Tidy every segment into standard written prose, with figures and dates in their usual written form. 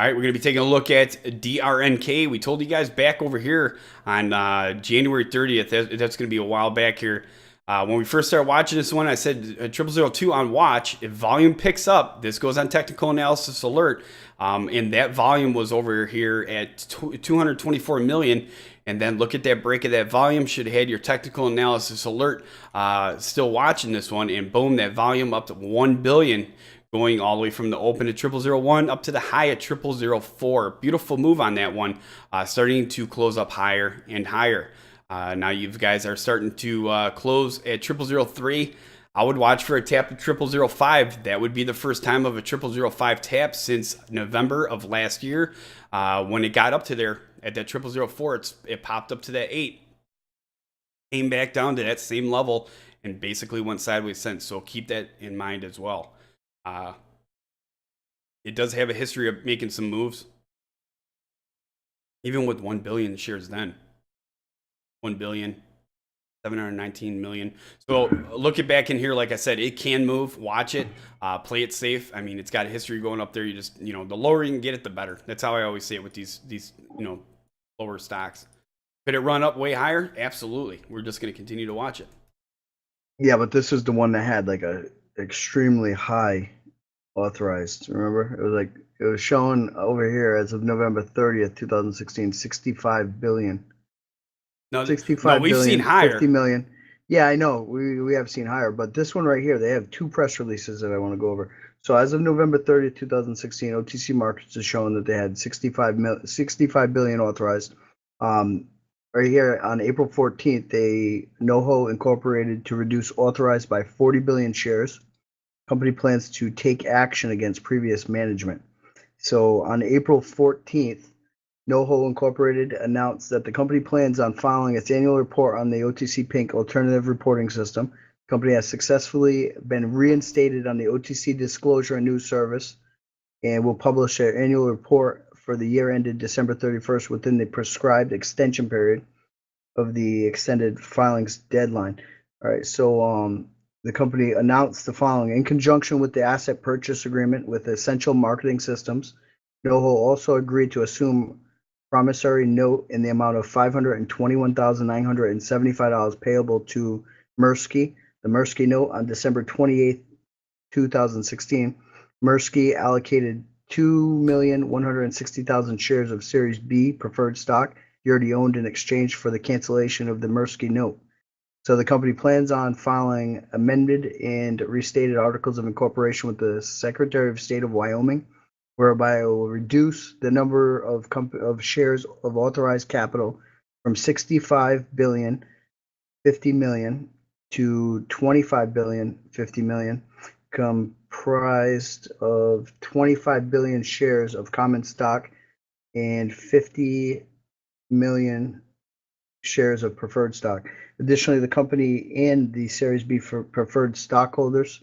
All right, we're going to be taking a look at DRNK. We told you guys back over here on January 30th. That's going to be a while back here. When we first started watching this one, I said 0002 on watch. If volume picks up, this goes on technical analysis alert. And that volume was over here at 224 million. And then look at that break of that volume. Should have had your technical analysis alert still watching this one. And boom, that volume up to 1 billion. Going all the way from the open at 0001 up to the high at 0004. Beautiful move on that one, starting to close up higher and higher. Now you guys are starting to close at 0003. I would watch for a tap at 0005. That would be the first time of a 0005 tap since November of last year. When it got up to there at that 0004, it popped up to that 8. Came back down to that same level and basically went sideways since. So keep that in mind as well. It does have a history of making some moves, even with 1 billion shares then. 1 billion, 719 million. So look it back in here. Like I said, it can move. Watch it. Play it safe. I mean, it's got a history going up there. You just, the lower you can get it, the better. That's how I always say it with these lower stocks. Could it run up way higher? Absolutely. We're just going to continue to watch it. Yeah, but this is the one that had like a extremely high authorized. Remember, it was showing over here as of November 30th, 2016, 65 billion. No, 65 we've billion, seen higher. 50 million. Yeah, I know. We have seen higher, but this one right here, they have two press releases that I want to go over. So as of November 30th, 2016, OTC Markets is showing that they had 65 billion authorized. Right here on April 14th, NoHo Incorporated to reduce authorized by 40 billion shares. Company plans to take action against previous management. So on April 14th, NoHo Incorporated announced that the company plans on filing its annual report on the OTC Pink alternative reporting system. The company has successfully been reinstated on the OTC Disclosure and News Service and will publish their annual report for the year ended December 31st within the prescribed extension period of the extended filings deadline. All right, so the company announced the following. In conjunction with the asset purchase agreement with Essential Marketing Systems, NoHo also agreed to assume promissory note in the amount of $521,975 payable to Mirsky. The Mirsky note on December 28th, 2016. Mirsky allocated 2,160,000 shares of Series B preferred stock he already owned in exchange for the cancellation of the Mirsky note. So the company plans on filing amended and restated articles of incorporation with the Secretary of State of Wyoming, whereby it will reduce the number of shares of authorized capital from 65 billion, 50 million to 25 billion, 50 million, comprised of 25 billion shares of common stock and 50 million shares of preferred stock. Additionally, the company and the Series B preferred stockholders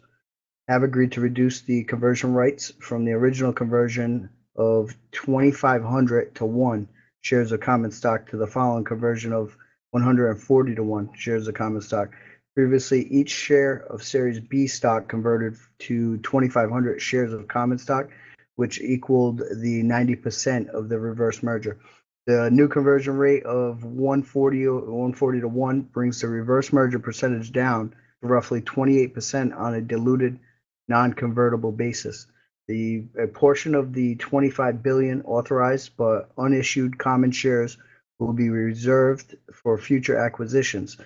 have agreed to reduce the conversion rights from the original conversion of 2,500 to 1 shares of common stock to the following conversion of 140 to 1 shares of common stock. Previously, each share of Series B stock converted to 2,500 shares of common stock, which equaled the 90% of the reverse merger. The new conversion rate of 140 to 1 brings the reverse merger percentage down to roughly 28% on a diluted non-convertible basis. A portion of the 25 billion authorized but unissued common shares will be reserved for future acquisitions.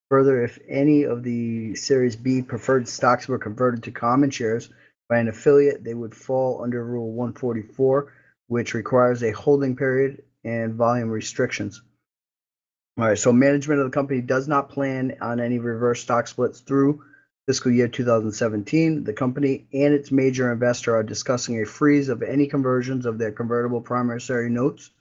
Further, if any of the Series B preferred stocks were converted to common shares by an affiliate, they would fall under Rule 144, which requires a holding period and volume restrictions. All right, so management of the company does not plan on any reverse stock splits through fiscal year 2017. The company and its major investor are discussing a freeze of any conversions of their convertible promissory notes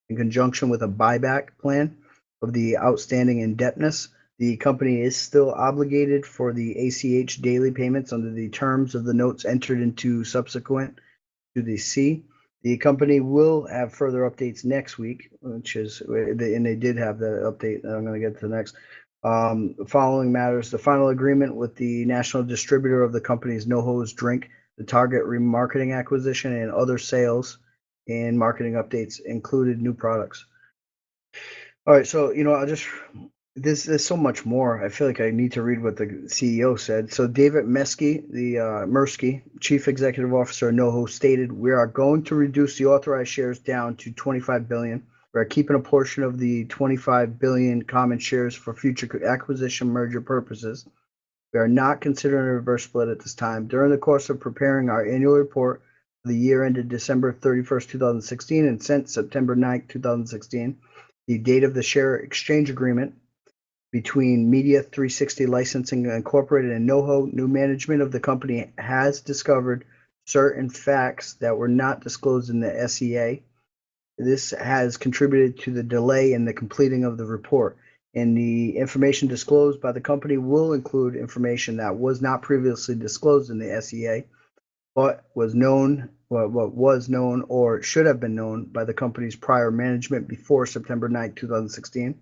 in conjunction with a buyback plan of the outstanding indebtedness. The company is still obligated for the ACH daily payments under the terms of the notes entered into subsequent to the C. The company will have further updates next week, and they did have the update that I'm going to get to next. Following matters, the final agreement with the national distributor of the company's NoHo's drink, the target remarketing acquisition, and other sales and marketing updates included new products. All right, so there's so much more. I feel like I need to read what the CEO said. So David Mirsky, Chief Executive Officer of NoHo, stated, "We are going to reduce the authorized shares down to 25 billion. We are keeping a portion of the 25 billion common shares for future acquisition merger purposes. We are not considering a reverse split at this time. During the course of preparing our annual report for the year ended December 31st, 2016, and sent September 9th, 2016, the date of the share exchange agreement between Media 360 Licensing Incorporated and NoHo, new management of the company has discovered certain facts that were not disclosed in the SEA. This has contributed to the delay in the completing of the report, and the information disclosed by the company will include information that was not previously disclosed in the SEA, but what was known or should have been known by the company's prior management before September 9, 2016.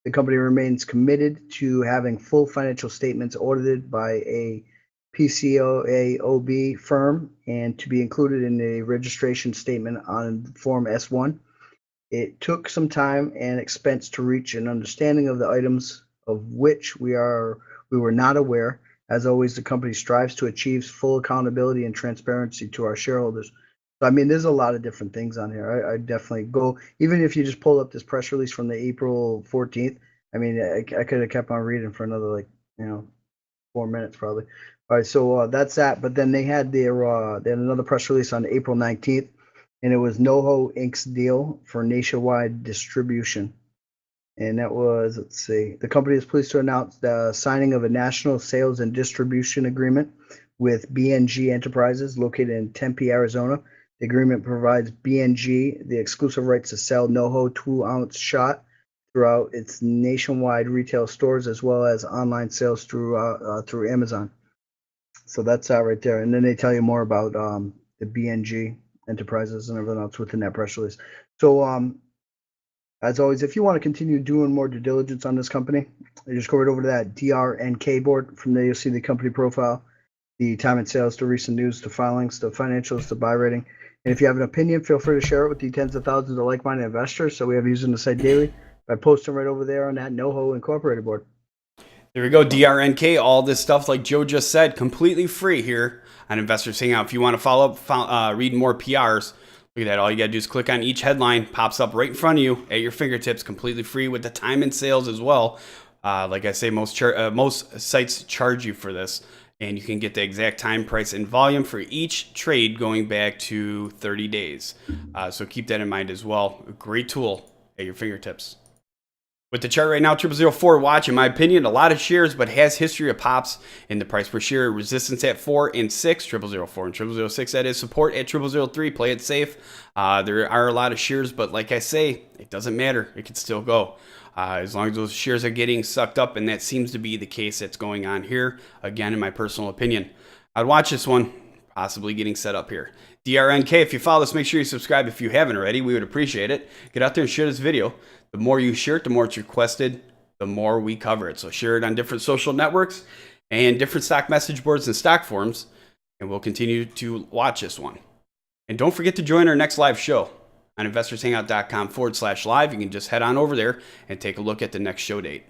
The company remains committed to having full financial statements audited by a PCAOB firm and to be included in the registration statement on Form S-1. It took some time and expense to reach an understanding of the items of which we were not aware. As always, the company strives to achieve full accountability and transparency to our shareholders." So, I mean, there's a lot of different things on here. I definitely go, even if you just pull up this press release from the April 14th, I mean, I could have kept on reading for another, 4 minutes probably. All right, so that's that. But then they had they had another press release on April 19th, and it was NoHo Inc's deal for nationwide distribution. And that was, let's see, the company is pleased to announce the signing of a national sales and distribution agreement with BNG Enterprises located in Tempe, Arizona. The agreement provides BNG the exclusive rights to sell NoHo 2-ounce shot throughout its nationwide retail stores as well as online sales through Amazon. So that's that right there. And then they tell you more about the BNG Enterprises and everything else within that press release. So as always, if you want to continue doing more due diligence on this company, you just go right over to that DRNK board. From there, you'll see the company profile, the time and sales, the recent news, the filings, the financials, the buy rating. And if you have an opinion, feel free to share it with the tens of thousands of like-minded investors. So we have using the site daily by posting right over there on that NoHo Incorporated board. There we go, DRNK. All this stuff, like Joe just said, completely free here on Investors Hangout. If you want to follow up, read more PRs, look at that. All you got to do is click on each headline, pops up right in front of you at your fingertips, completely free with the time and sales as well. Like I say, most sites charge you for this, and you can get the exact time, price, and volume for each trade going back to 30 days. So keep that in mind as well. A great tool at your fingertips. With the chart right now, 0004 watch, in my opinion, a lot of shares, but has history of pops in the price per share. Resistance at 4 and 6, 0004 and 0006. That is support at 0003. Play it safe. There are a lot of shares, but like I say, it doesn't matter. It can still go. As long as those shares are getting sucked up, and that seems to be the case that's going on here. Again, in my personal opinion, I'd watch this one, possibly getting set up here. DRNK, if you follow this, make sure you subscribe if you haven't already. We would appreciate it. Get out there and share this video. The more you share it, the more it's requested, the more we cover it. So share it on different social networks and different stock message boards and stock forums, and we'll continue to watch this one. And don't forget to join our next live show on investorshangout.com/live. You can just head on over there and take a look at the next show date.